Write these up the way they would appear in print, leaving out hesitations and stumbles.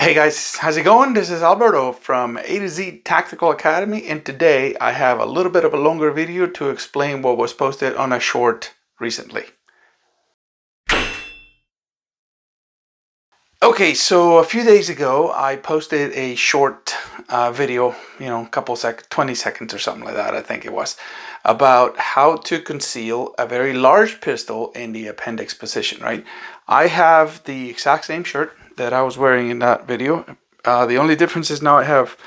Hey guys, how's it going? This is Alberto from A to Z Tactical Academy, and today I have a little bit of a longer video to explain what was posted on a short recently. Okay, so a few days ago I posted a short video, a couple 20 seconds or something like that, I think it was, about how to conceal a very large pistol in the appendix position, right? I have the exact same shirt that I was wearing in that video. The only difference is now I have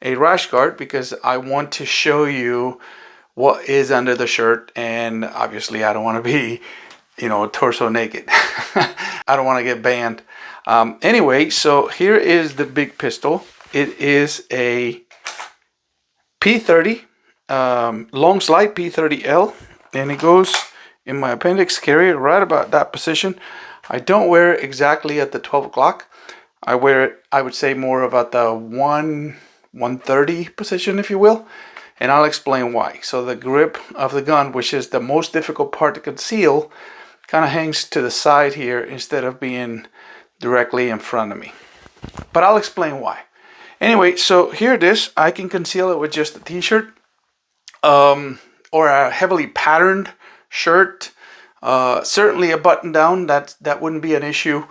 a rash guard because I want to show you what is under the shirt, and obviously I don't want to be, torso naked. I don't want to get banned. Anyway, so here is the big pistol. It is a P30, long slide P30L, and it goes in my appendix carrier right about that position. I don't wear it exactly at the 12 o'clock. I wear it, I would say, more about the 130 position, if you will, and I'll explain why. So the grip of the gun, which is the most difficult part to conceal, kind of hangs to the side here instead of being directly in front of me. But I'll explain why. Anyway, so here it is. I can conceal it with just a t-shirt or a heavily patterned shirt. Certainly a button down, that wouldn't be an issue.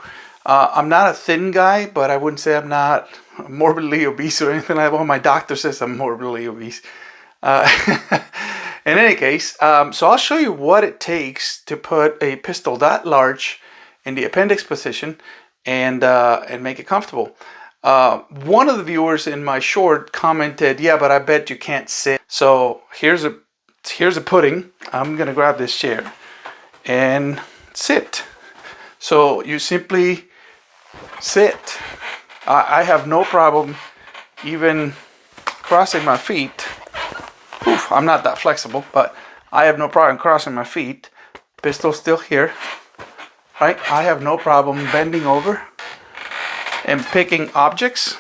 I'm not a thin guy, but I wouldn't say I'm not morbidly obese or anything like that. Well, my doctor says I'm morbidly obese. In any case, so I'll show you what it takes to put a pistol that large in the appendix position and make it comfortable. One of the viewers in my short commented, "Yeah, but I bet you can't sit." So here's a pudding. I'm gonna grab this chair and sit. So you simply sit. I have no problem even crossing my feet. Oof, I'm not that flexible, but I have no problem crossing my feet. Pistol still here, right? I have no problem bending over and picking objects.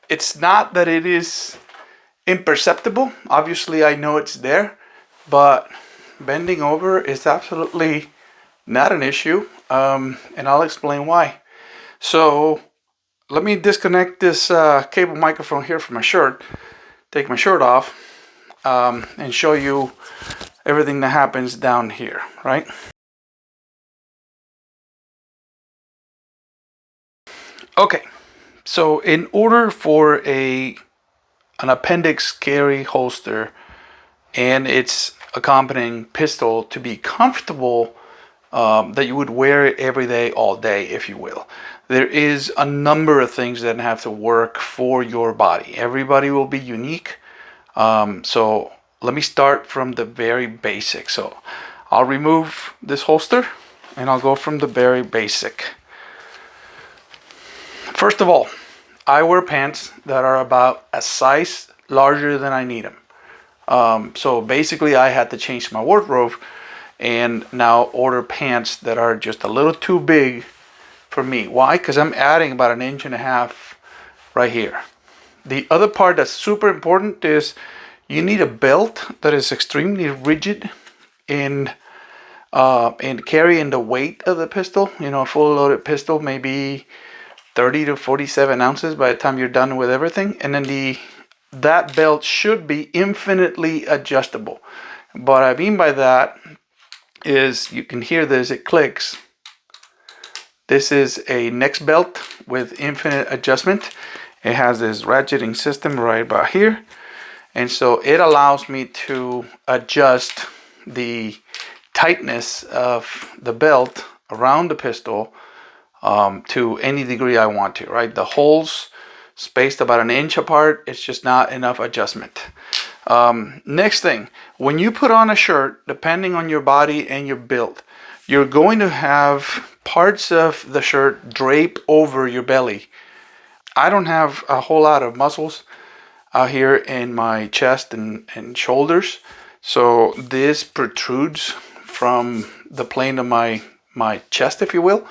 It's not that it is imperceptible. Obviously, I know it's there, but bending over is absolutely not an issue, and I'll explain why. So let me disconnect this cable microphone here from my shirt, take my shirt off, and show you everything that happens down here, right? Okay, so in order for an appendix carry holster and its accompanying pistol to be comfortable, that you would wear it every day, all day, if you will, there is a number of things that have to work for your body. Everybody will be unique. So let me start from the very basic. So I'll remove this holster and I'll go from the very basic. First of all, I wear pants that are about a size larger than I need them. So basically I had to change my wardrobe and now order pants that are just a little too big for me. Why? Because I'm adding about 1.5 inches right here. The other part that's super important is you need a belt that is extremely rigid in carrying the weight of the pistol. A full loaded pistol, maybe 30 to 47 ounces by the time you're done with everything. And then that belt should be infinitely adjustable. What I mean by that is, you can hear this, it clicks. This is a Nextbelt with infinite adjustment. It has this ratcheting system right about here. And so it allows me to adjust the tightness of the belt around the pistol to any degree I want to, right? The holes spaced about 1 inch apart, it's just not enough adjustment. Next thing, when you put on a shirt, depending on your body and your build, you're going to have parts of the shirt drape over your belly. I don't have a whole lot of muscles out here in my chest and shoulders, so this protrudes from the plane of my chest, if you will.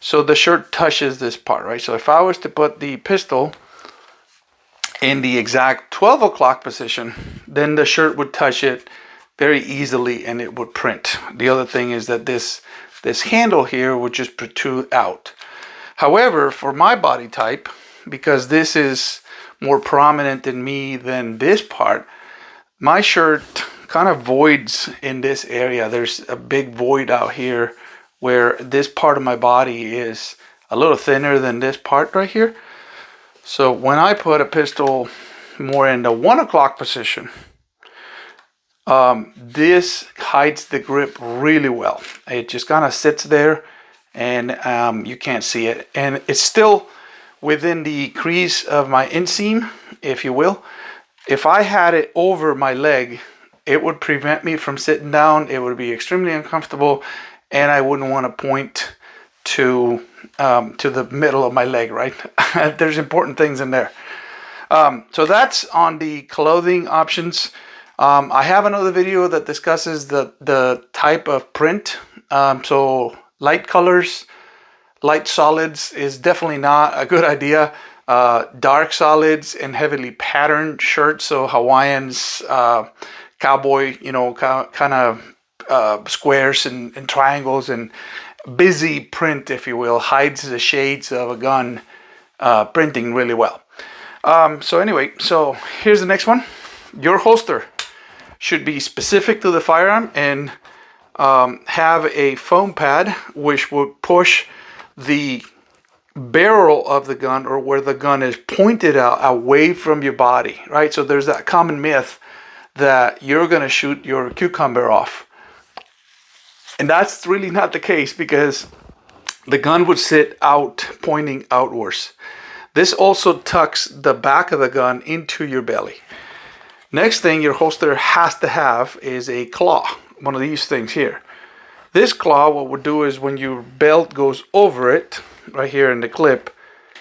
So the shirt touches this part, right? So if I was to put the pistol in the exact 12 o'clock position, then the shirt would touch it very easily and it would print. The other thing is that this this handle here would just protrude out. However, for my body type, because this is more prominent in me than this part, my shirt kind of voids in this area. There's a big void out here where this part of my body is a little thinner than this part right here. So when I put a pistol more in the 1 o'clock position, this hides the grip really well. It just kind of sits there and you can't see it. And it's still within the crease of my inseam, if you will. If I had it over my leg, it would prevent me from sitting down. It would be extremely uncomfortable, and I wouldn't want to point to the middle of my leg, right? There's important things in there. So that's on the clothing options. I have another video that discusses the type of print. So light colors, light solids is definitely not a good idea. Dark solids and heavily patterned shirts, so Hawaiians, cowboy, you know, kind of squares and triangles and busy print, if you will, hides the shades of a gun printing really well. So anyway, so here's the next one. Your holster should be specific to the firearm and have a foam pad which would push the barrel of the gun, or where the gun is pointed out, away from your body, right? So there's that common myth that you're going to shoot your cucumber off. And that's really not the case, because the gun would sit out, pointing outwards. This also tucks the back of the gun into your belly. Next thing your holster has to have is a claw, one of these things here. This claw, what would do is when your belt goes over it, right here in the clip,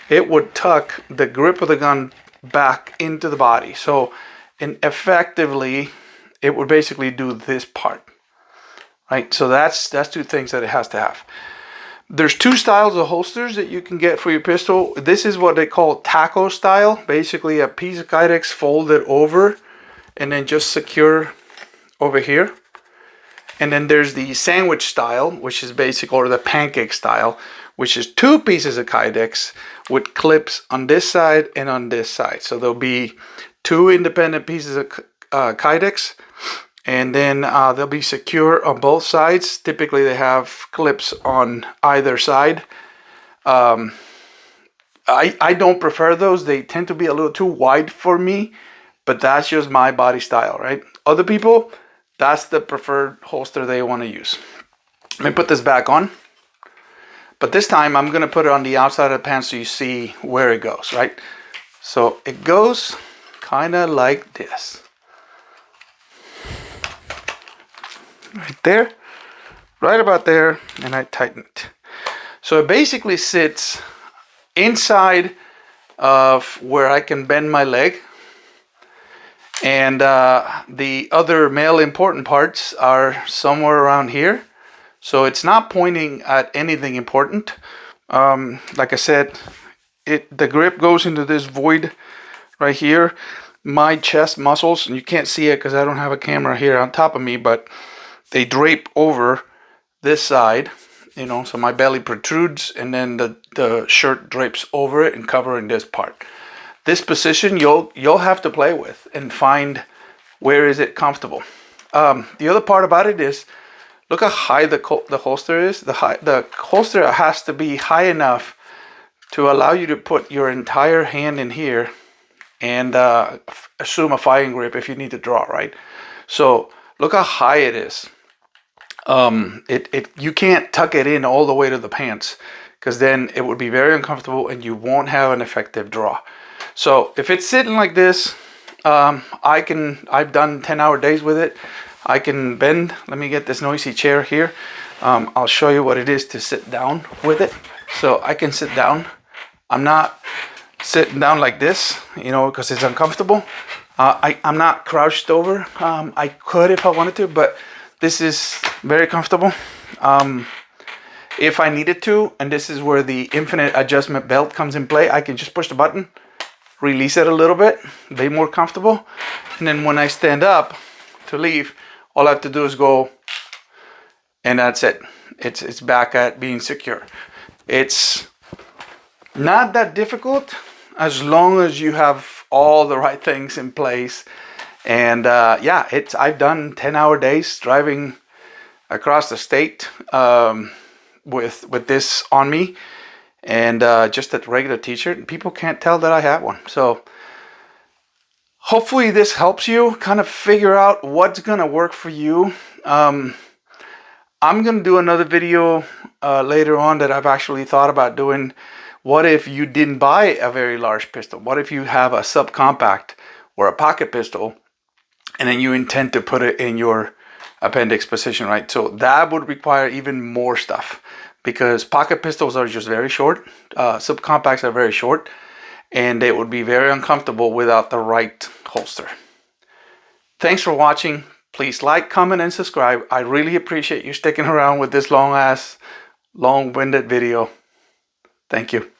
it would tuck the grip of the gun back into the body. So effectively, it would basically do this part, right? So that's two things that it has to have. There's two styles of holsters that you can get for your pistol. This is what they call taco style, basically a piece of Kydex folded over and then just secure over here. And then there's the sandwich style, which is basic, or the pancake style, which is two pieces of Kydex with clips on this side and on this side. So there'll be two independent pieces of Kydex, and then they'll be secure on both sides. Typically they have clips on either side. I don't prefer those. They tend to be a little too wide for me, but that's just my body style, right? Other people, that's the preferred holster they want to use. Let me put this back on. But this time I'm going to put it on the outside of the pants so you see where it goes, right? So it goes kind of like this. Right there. Right about there. And I tighten it. So it basically sits inside of where I can bend my leg. And the other male important parts are somewhere around here. So it's not pointing at anything important. Like I said, the grip goes into this void right here. My chest muscles, and you can't see it because I don't have a camera here on top of me, but they drape over this side, you know, so my belly protrudes and then the shirt drapes over it and covering this part. This position you'll have to play with and find where is it comfortable. The other part about it is, look how high the holster is. The holster has to be high enough to allow you to put your entire hand in here and assume a firing grip if you need to draw, right? So look how high it is. You can't tuck it in all the way to the pants, because then it would be very uncomfortable and you won't have an effective draw. So if it's sitting like this, I've done 10-hour days with it. I can bend. Let me get this noisy chair here. I'll show you what it is to sit down with it. So I can sit down. I'm not sitting down like this, you know, because it's uncomfortable. I'm not crouched over. I could if I wanted to, but this is very comfortable. If I needed to, and this is where the infinite adjustment belt comes in play, I can just push the button, release it a little bit, be more comfortable. And then when I stand up to leave, all I have to do is go, and that's it. it's back at being secure. It's not that difficult as long as you have all the right things in place. And yeah, I've done 10-hour days driving across the state with this on me, and just a regular t-shirt. People can't tell that I have one. So hopefully this helps you kind of figure out what's gonna work for you. I'm gonna do another video later on that I've actually thought about doing. What if you didn't buy a very large pistol? What if you have a subcompact or a pocket pistol, and then you intend to put it in your appendix position, right? So that would require even more stuff, because pocket pistols are just very short. Subcompacts are very short, and it would be very uncomfortable without the right holster. Thanks for watching. Please like, comment, and subscribe. I really appreciate you sticking around with this long-winded video. Thank you.